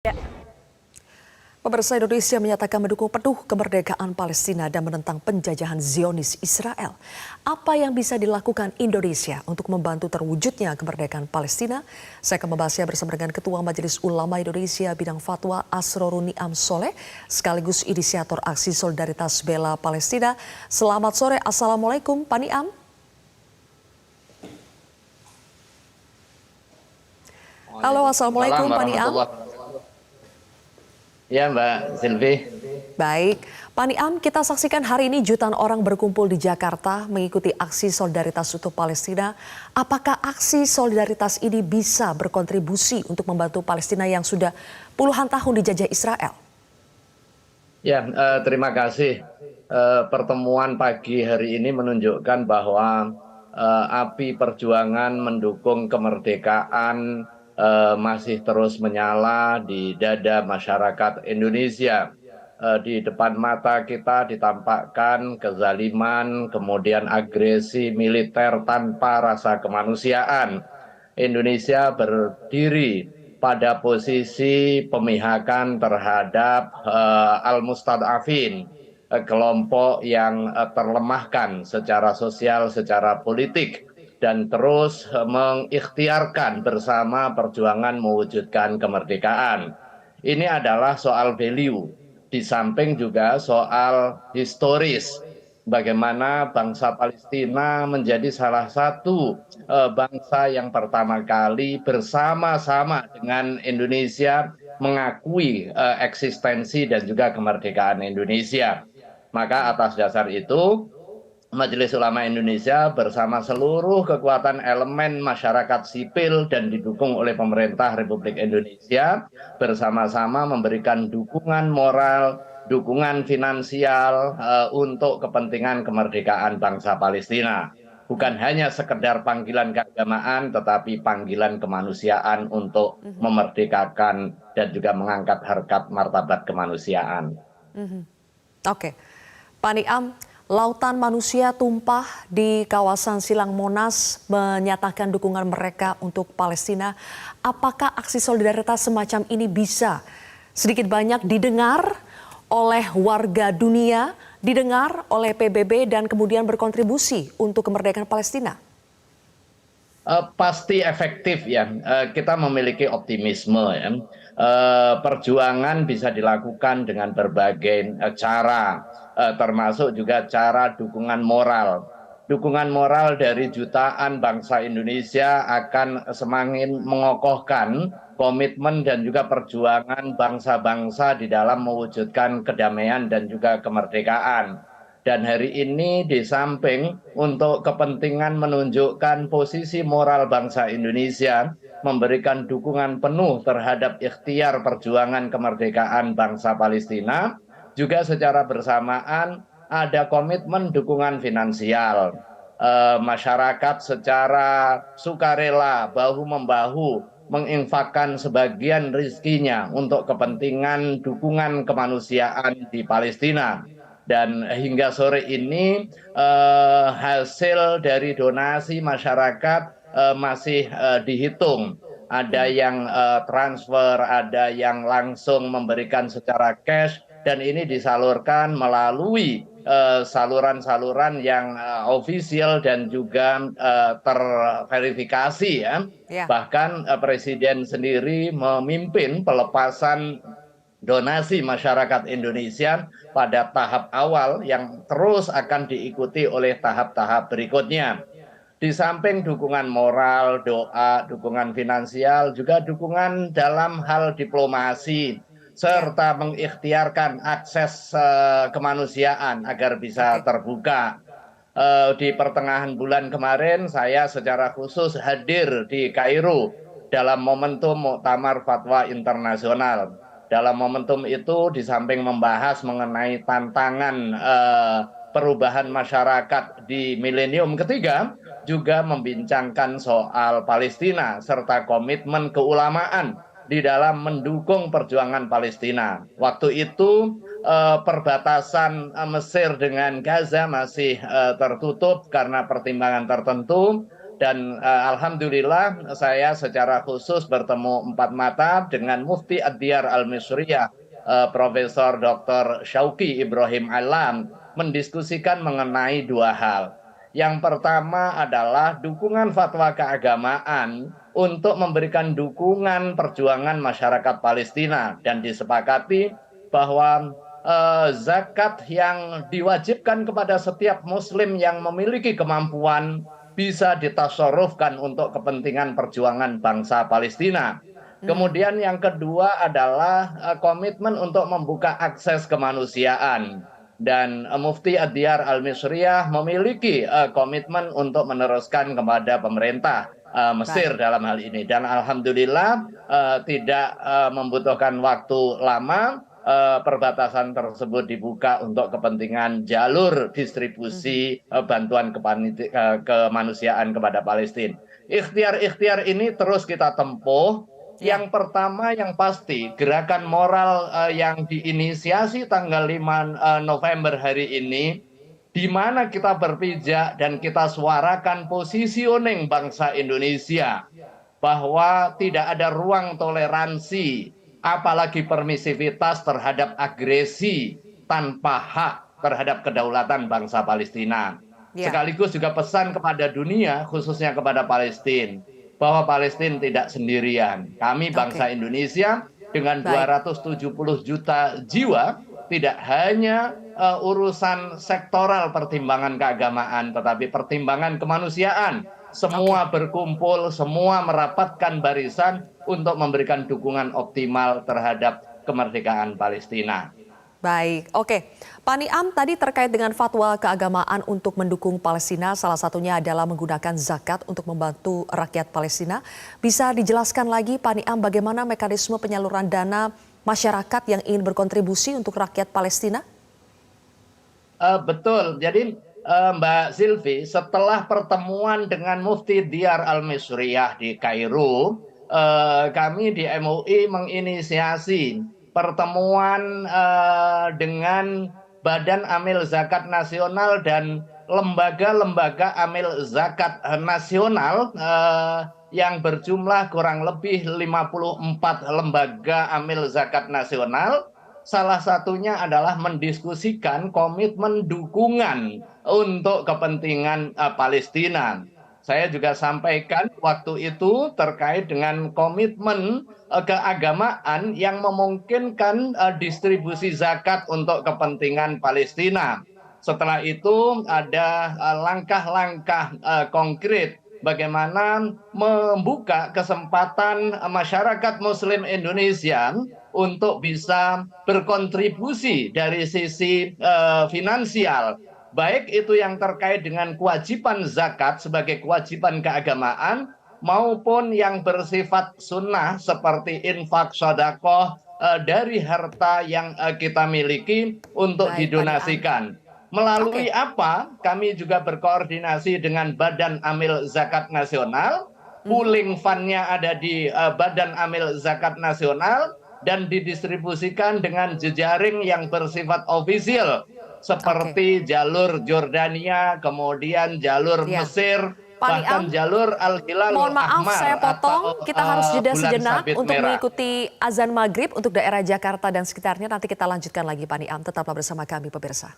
Ya. Pemirsa, Indonesia menyatakan mendukung penuh kemerdekaan Palestina dan menentang penjajahan Zionis Israel. Apa yang bisa dilakukan Indonesia untuk membantu terwujudnya kemerdekaan Palestina? Saya akan membahasnya bersama dengan Ketua Majelis Ulama Indonesia bidang fatwa Asrorun Niam Soleh, sekaligus inisiator aksi solidaritas bela Palestina. Selamat sore, Assalamualaikum Pak Niam. Halo, Assalamualaikum Pak Niam. Ya Mbak Silvi. Baik, Pak Niam, kita saksikan hari ini jutaan orang berkumpul di Jakarta mengikuti aksi solidaritas untuk Palestina. Apakah aksi solidaritas ini bisa berkontribusi untuk membantu Palestina yang sudah puluhan tahun dijajah Israel? Ya, terima kasih. Pertemuan pagi hari ini menunjukkan bahwa api perjuangan mendukung kemerdekaan masih terus menyala di dada masyarakat Indonesia. Di depan mata kita ditampakkan kezaliman, kemudian agresi militer tanpa rasa kemanusiaan. Indonesia berdiri pada posisi pemihakan terhadap al-mustad'afin, kelompok yang terlemahkan secara sosial, secara politik, dan terus mengikhtiarkan bersama perjuangan mewujudkan kemerdekaan. Ini adalah soal value, di samping juga soal historis. Bagaimana bangsa Palestina menjadi salah satu bangsa yang pertama kali bersama-sama dengan Indonesia mengakui eksistensi dan juga kemerdekaan Indonesia. Maka atas dasar itu, Majelis Ulama Indonesia bersama seluruh kekuatan elemen masyarakat sipil dan didukung oleh pemerintah Republik Indonesia bersama-sama memberikan dukungan moral, dukungan finansial untuk kepentingan kemerdekaan bangsa Palestina. Bukan hanya sekedar panggilan keagamaan, tetapi panggilan kemanusiaan untuk memerdekakan dan juga mengangkat harkat martabat kemanusiaan. Oke, Pak Niam, lautan manusia tumpah di kawasan Silang Monas menyatakan dukungan mereka untuk Palestina. Apakah aksi solidaritas semacam ini bisa sedikit banyak didengar oleh warga dunia, didengar oleh PBB dan kemudian berkontribusi untuk kemerdekaan Palestina? Pasti efektif ya. Kita memiliki optimisme ya. Perjuangan bisa dilakukan dengan berbagai cara, termasuk juga cara dukungan moral. Dukungan moral dari jutaan bangsa Indonesia akan semakin mengokohkan komitmen dan juga perjuangan bangsa-bangsa di dalam mewujudkan kedamaian dan juga kemerdekaan. Dan hari ini di samping untuk kepentingan menunjukkan posisi moral bangsa Indonesia, memberikan dukungan penuh terhadap ikhtiar perjuangan kemerdekaan bangsa Palestina, juga secara bersamaan ada komitmen dukungan finansial. Masyarakat secara sukarela, bahu-membahu, menginfakkan sebagian rizkinya untuk kepentingan dukungan kemanusiaan di Palestina. Dan hingga sore ini hasil dari donasi masyarakat masih dihitung. Ada yang transfer, ada yang langsung memberikan secara cash, dan ini disalurkan melalui saluran-saluran yang ofisial dan juga terverifikasi ya. Bahkan Presiden sendiri memimpin pelepasan donasi masyarakat Indonesia pada tahap awal yang terus akan diikuti oleh tahap-tahap berikutnya. Di samping dukungan moral, doa, dukungan finansial, juga dukungan dalam hal diplomasi, serta mengikhtiarkan akses kemanusiaan agar bisa terbuka. Di pertengahan bulan kemarin saya secara khusus hadir di Kairo dalam momentum Muktamar Fatwa Internasional. Dalam momentum itu, di samping membahas mengenai tantangan perubahan masyarakat di milenium ketiga, juga membincangkan soal Palestina serta komitmen keulamaan di dalam mendukung perjuangan Palestina. Waktu itu perbatasan Mesir dengan Gaza masih tertutup karena pertimbangan tertentu. Dan alhamdulillah saya secara khusus bertemu empat mata dengan Mufti Ad-Diyar Al-Misriyah, Profesor Dr. Syauqi Ibrahim Alam, mendiskusikan mengenai dua hal. Yang pertama adalah dukungan fatwa keagamaan untuk memberikan dukungan perjuangan masyarakat Palestina, dan disepakati bahwa zakat yang diwajibkan kepada setiap muslim yang memiliki kemampuan bisa ditasarrufkan untuk kepentingan perjuangan bangsa Palestina. Kemudian yang kedua adalah komitmen untuk membuka akses kemanusiaan. Dan Mufti Ad-Diyar Al-Misriyah memiliki komitmen untuk meneruskan kepada pemerintah Mesir dalam hal ini. Dan alhamdulillah tidak membutuhkan waktu lama, perbatasan tersebut dibuka untuk kepentingan jalur distribusi bantuan kemanusiaan kepada Palestina. Ikhtiar-ikhtiar ini terus kita tempuh. Yang pertama yang pasti, gerakan moral yang diinisiasi tanggal 5 November hari ini, di mana kita berpijak dan kita suarakan positioning bangsa Indonesia bahwa tidak ada ruang toleransi, apalagi permisivitas terhadap agresi tanpa hak terhadap kedaulatan bangsa Palestina. Sekaligus juga pesan kepada dunia, khususnya kepada Palestina, bahwa Palestina tidak sendirian. Kami bangsa Indonesia dengan 270 juta jiwa tidak hanya urusan sektoral pertimbangan keagamaan, tetapi pertimbangan kemanusiaan. Semua berkumpul, semua merapatkan barisan untuk memberikan dukungan optimal terhadap kemerdekaan Palestina. Baik, oke. Pak Niam, tadi terkait dengan fatwa keagamaan untuk mendukung Palestina, salah satunya adalah menggunakan zakat untuk membantu rakyat Palestina. Bisa dijelaskan lagi Pak Niam bagaimana mekanisme penyaluran dana masyarakat yang ingin berkontribusi untuk rakyat Palestina? Betul, jadi Mbak Silvi, setelah pertemuan dengan Mufti Diyar Al-Misriyah di Kairo, kami di MUI menginisiasi pertemuan dengan Badan Amil Zakat Nasional dan lembaga-lembaga amil zakat nasional yang berjumlah kurang lebih 54 lembaga amil zakat nasional. Salah satunya adalah mendiskusikan komitmen dukungan untuk kepentingan Palestina. Saya juga sampaikan waktu itu terkait dengan komitmen keagamaan yang memungkinkan distribusi zakat untuk kepentingan Palestina. Setelah itu ada langkah-langkah konkret bagaimana membuka kesempatan masyarakat Muslim Indonesia untuk bisa berkontribusi dari sisi finansial, baik itu yang terkait dengan kewajiban zakat sebagai kewajiban keagamaan maupun yang bersifat sunnah seperti infak sedekah dari harta yang kita miliki untuk didonasikan. Melalui apa? Kami juga berkoordinasi dengan Badan Amil Zakat Nasional. Pooling fund-nya ada di Badan Amil Zakat Nasional dan didistribusikan dengan jejaring yang bersifat ofisial seperti jalur Jordania, kemudian jalur Mesir, bahkan jalur Al-Hilal Mohon maaf Ahmar saya potong, kita harus jeda sejenak untuk merah. mengikuti azan maghrib untuk daerah Jakarta dan sekitarnya. Nanti kita lanjutkan lagi Pak Niam, tetaplah bersama kami pemirsa.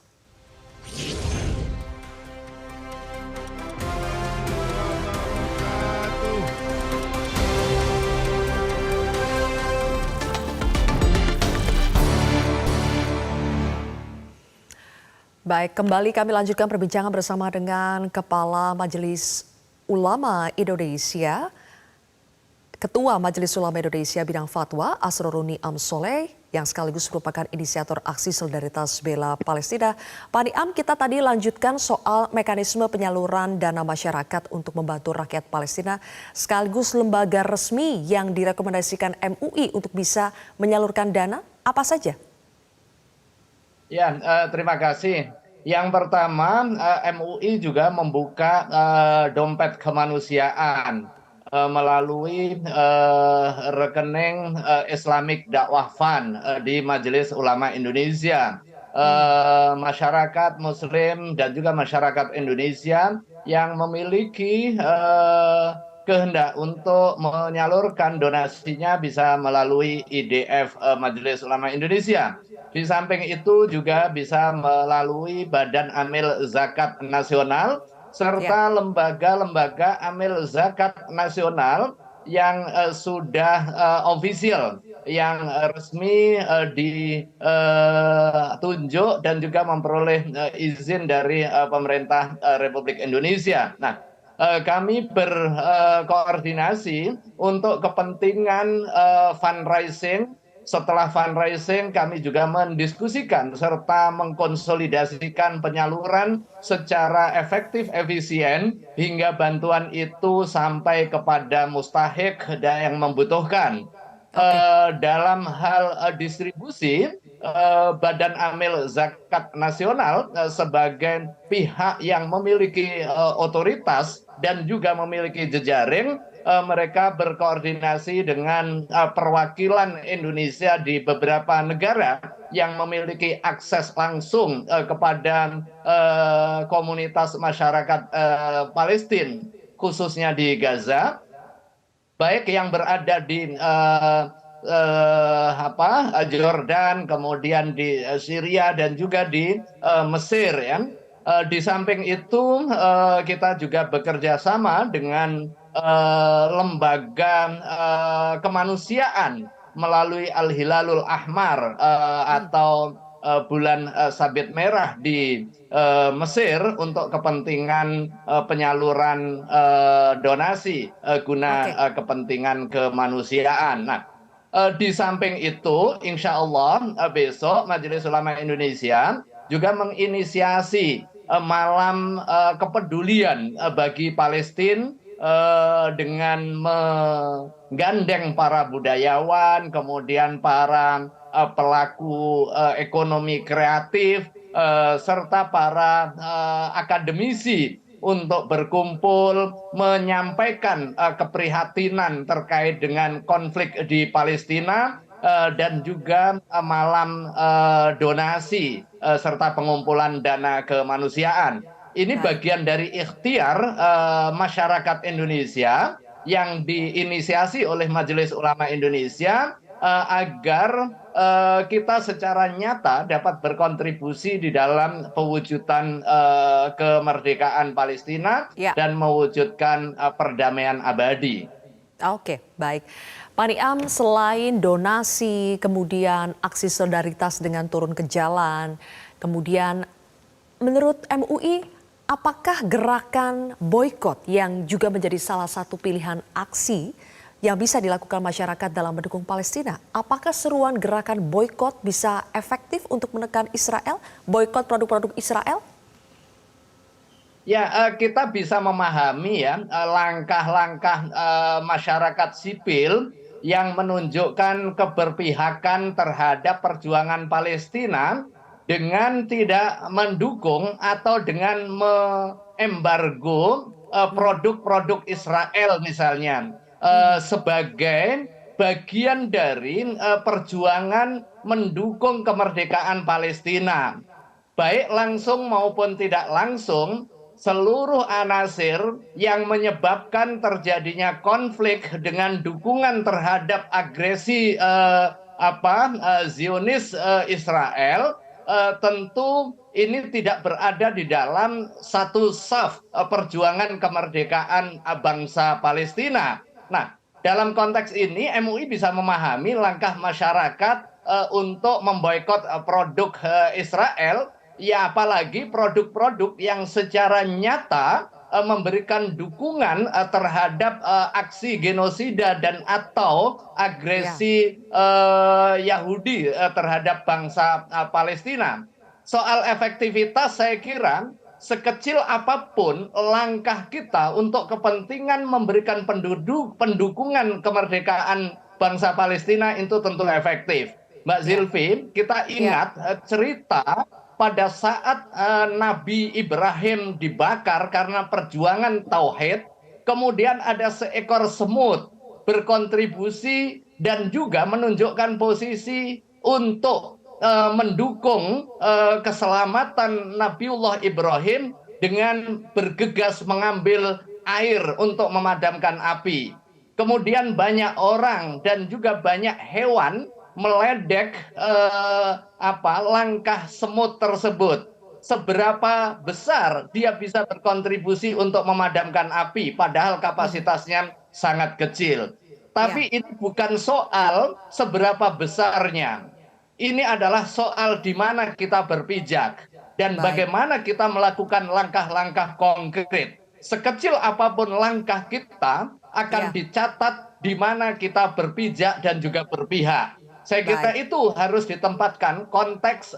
Baik, kembali kami lanjutkan perbincangan bersama dengan Kepala Majelis Ulama Indonesia, Ketua Majelis Ulama Indonesia Bidang Fatwa, Asroruni Amsoleh, yang sekaligus merupakan inisiator aksi solidaritas bela Palestina. Pak Niam, kita tadi lanjutkan soal mekanisme penyaluran dana masyarakat untuk membantu rakyat Palestina, sekaligus lembaga resmi yang direkomendasikan MUI untuk bisa menyalurkan dana, apa saja? Ya, terima kasih. Yang pertama, MUI juga membuka dompet kemanusiaan melalui rekening Islamic Dakwah Fund di Majelis Ulama Indonesia. Masyarakat Muslim dan juga masyarakat Indonesia yang memiliki kehendak untuk menyalurkan donasinya bisa melalui IDF Majelis Ulama Indonesia. Di samping itu juga bisa melalui Badan Amil Zakat Nasional Ya, serta lembaga-lembaga amil zakat nasional yang sudah official, yang resmi ditunjuk dan juga memperoleh izin dari pemerintah Republik Indonesia. Nah, kami berkoordinasi untuk kepentingan fundraising. Setelah fundraising, kami juga mendiskusikan serta mengkonsolidasikan penyaluran secara efektif, efisien, hingga bantuan itu sampai kepada mustahik dan yang membutuhkan. oke. Dalam hal distribusi, Badan Amil Zakat Nasional sebagai pihak yang memiliki otoritas dan juga memiliki jejaring, mereka berkoordinasi dengan perwakilan Indonesia di beberapa negara yang memiliki akses langsung kepada komunitas masyarakat Palestina, khususnya di Gaza, baik yang berada di Jordan, kemudian di Syria dan juga di Mesir, ya. Di samping itu kita juga bekerja sama dengan lembaga kemanusiaan melalui Al-Hilalul Ahmar atau bulan sabit merah di Mesir untuk kepentingan penyaluran donasi guna Oke. kepentingan kemanusiaan. Nah, di samping itu, insya Allah besok Majelis Ulama Indonesia juga menginisiasi malam kepedulian bagi Palestina dengan menggandeng para budayawan, kemudian para pelaku ekonomi kreatif, serta para akademisi untuk berkumpul menyampaikan keprihatinan terkait dengan konflik di Palestina dan juga malam donasi serta pengumpulan dana kemanusiaan. Ini Baik. bagian dari ikhtiar masyarakat Indonesia yang diinisiasi oleh Majelis Ulama Indonesia agar kita secara nyata dapat berkontribusi di dalam pewujudan kemerdekaan Palestina Ya. dan mewujudkan perdamaian abadi. Oke, baik. Pak Niam, selain donasi, kemudian aksi solidaritas dengan turun ke jalan, kemudian menurut MUI, apakah gerakan boykot yang juga menjadi salah satu pilihan aksi yang bisa dilakukan masyarakat dalam mendukung Palestina? Apakah seruan gerakan boykot bisa efektif untuk menekan Israel, boykot produk-produk Israel? Ya, kita bisa memahami ya langkah-langkah masyarakat sipil yang menunjukkan keberpihakan terhadap perjuangan Palestina dengan tidak mendukung atau dengan mengembargo produk-produk Israel misalnya sebagai bagian dari perjuangan mendukung kemerdekaan Palestina, baik langsung maupun tidak langsung. Seluruh anasir yang menyebabkan terjadinya konflik dengan dukungan terhadap agresi Zionis Israel, tentu ini tidak berada di dalam satu saf perjuangan kemerdekaan bangsa Palestina. Nah, dalam konteks ini MUI bisa memahami langkah masyarakat untuk memboikot produk Israel. Ya, apalagi produk-produk yang secara nyata memberikan dukungan terhadap aksi genosida dan atau Ya, agresi Yahudi terhadap bangsa Palestina. Soal efektivitas, saya kira sekecil apapun langkah kita untuk kepentingan memberikan pendukungan kemerdekaan bangsa Palestina itu tentu efektif. Mbak ya, Zilvi, kita ya. ingat cerita pada saat Nabi Ibrahim dibakar karena perjuangan tauhid, kemudian ada seekor semut berkontribusi dan juga menunjukkan posisi untuk mendukung keselamatan Nabiullah Ibrahim dengan bergegas mengambil air untuk memadamkan api. Kemudian banyak orang dan juga banyak hewan meledek langkah semut tersebut. Seberapa besar dia bisa berkontribusi untuk memadamkan api, padahal kapasitasnya sangat kecil. Tapi ini bukan soal seberapa besarnya. Ini adalah soal di mana kita berpijak dan bagaimana kita melakukan langkah-langkah konkret. Sekecil apapun langkah kita akan dicatat di mana kita berpijak dan juga berpihak. Saya kira itu harus ditempatkan konteks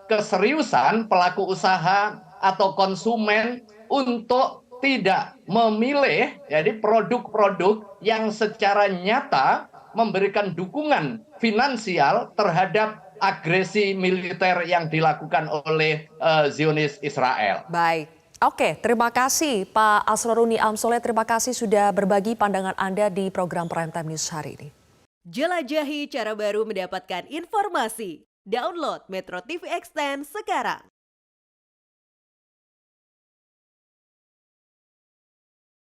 keseriusan pelaku usaha atau konsumen untuk tidak memilih jadi produk-produk yang secara nyata memberikan dukungan finansial terhadap agresi militer yang dilakukan oleh Zionis Israel. Baik. Oke, terima kasih Pak Asroruni Amsoleh. Terima kasih sudah berbagi pandangan Anda di program Prime Time News hari ini. Jelajahi cara baru mendapatkan informasi. Download Metro TV Extend sekarang.